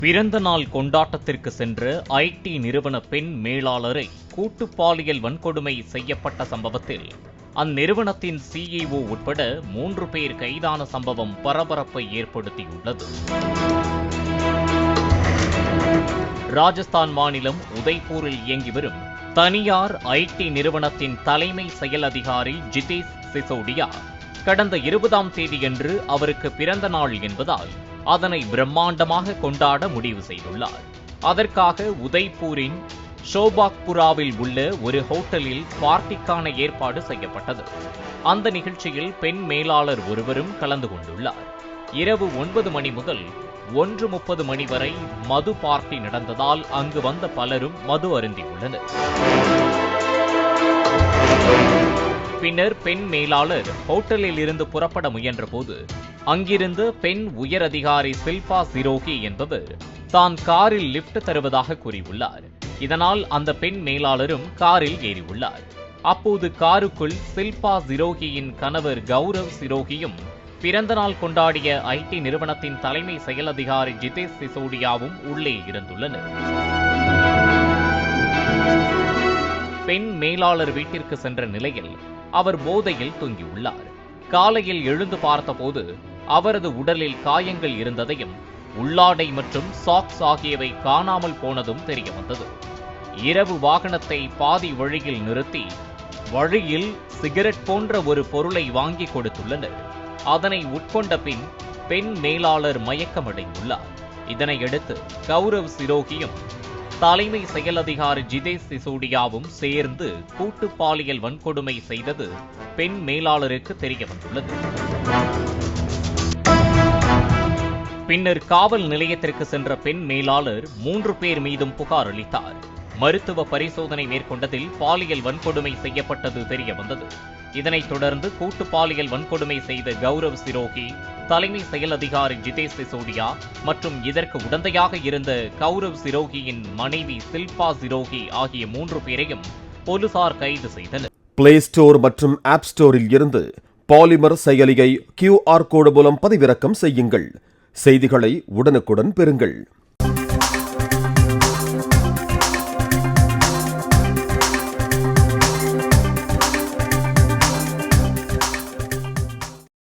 பிறந்த நாள் கொண்டாட்டத்திற்கு சென்ற ஐடி நிறுவன பெண் மேலாளரை கூட்டு பாலியல் வன்கொடுமை செய்யப்பட்ட சம்பவத்தில் அந்நிறுவனத்தின் சிஇஓ உட்பட 3 பேர் கைதான சம்பவம் பரபரப்பை ஏற்படுத்தியுள்ளது. ராஜஸ்தான் மாநிலம் உதய்பூரில் இயங்கி வரும் தனியார் ஐடி நிறுவனத்தின் தலைமை செயல் அதிகாரி ஜிதேஷ் சிசோடியா கடந்த 20ஆம் தேதியன்று அவருக்கு பிறந்த நாள் என்பதால் அதனை பிரம்மாண்டமாக கொண்டாட முடிவு செய்துள்ளார். அதற்காக உதய்பூரின் ஷோபாக்புராவில் உள்ள ஒரு ஹோட்டலில் பார்ட்டிக்கான ஏற்பாடு செய்யப்பட்டது. அந்த நிகழ்ச்சியில் பெண் மேலாளர் ஒருவரும் கலந்து கொண்டுள்ளார். இரவு 9 மணி முதல் 1:30 மணி வரை மது பார்ட்டி நடந்ததால் அங்கு வந்த பலரும் மது அருந்தியுள்ளனர். பின்னர் பெண் மேலாளர் ஹோட்டலில் இருந்து புறப்பட முயன்றபோது அங்கிருந்து பெண் உயர் அதிகாரி ஷில்பா சிரோகி என்பவர் தான் காரில் லிப்ட் தருவதாக கூறியுள்ளார். இதனால் அந்த பெண் மேலாளரும் காரில் ஏறியுள்ளார். அப்போது காருக்குள் ஷில்பா சிரோகியின் கணவர் கௌரவ் சிரோகியும் பிறந்தநாள் கொண்டாடிய ஐடி நிறுவனத்தின் தலைமை செயல் அதிகாரி ஜிதேஷ் சிசோடியாவும் உள்ளே இருந்துள்ளனர். பெண் மேலாளர் வீட்டிற்கு சென்ற நிலையில் அவர் போதையில் தூங்கியுள்ளார். காலையில் எழுந்து பார்த்தபோது அவரது உடலில் காயங்கள் இருந்ததையும் உள்ளாடை மற்றும் சாக்ஸ் ஆகியவை காணாமல் போனதும் தெரியவந்தது. இரவு வாகனத்தை பாதி வழியில் நிறுத்தி வழியில் சிகரெட் போன்ற ஒரு பொருளை வாங்கி கொடுத்துள்ளனர். அதனை உட்கொண்ட பின் பெண் மேலாளர் மயக்கமடைந்துள்ளார். இதனையடுத்து கௌரவ் சிரோகியும் தலைமை செயல் அதிகாரி ஜிதேஷ் சிசோடியாவும் சேர்ந்து கூட்டு பாலியல் வன்கொடுமை செய்தது பெண் மேலாளருக்கு தெரிய வந்துள்ளது. பின்னர் காவல் நிலையத்திற்கு சென்ற பெண் மேலாளர் 3 பேர் மீதும் புகார் அளித்தார். மருத்துவ பரிசோதனை மேற்கொண்டதில் பாலியல் வன்கொடுமை செய்யப்பட்டது தெரிய வந்தது. இதனைத் தொடர்ந்து கூட்டு பாலியல் வன்கொடுமை செய்த கௌரவ் சிரோகி, தலைமை செயல் அதிகாரி ஜிதேஷ் சிசோடியா மற்றும் இதற்கு உடந்தையாக இருந்த கௌரவ் சிரோகியின் மனைவி ஷில்பா சிரோகி ஆகிய 3 பேரையும் போலீசார் கைது செய்தனர். பிளே ஸ்டோர் மற்றும் ஆப் ஸ்டோரில் இருந்து பாலிமர் செயலியை QR கோடு மூலம் பதிவிறக்கம் செய்யுங்கள். செய்திகளை உடனுக்குடன் பெறுங்கள்.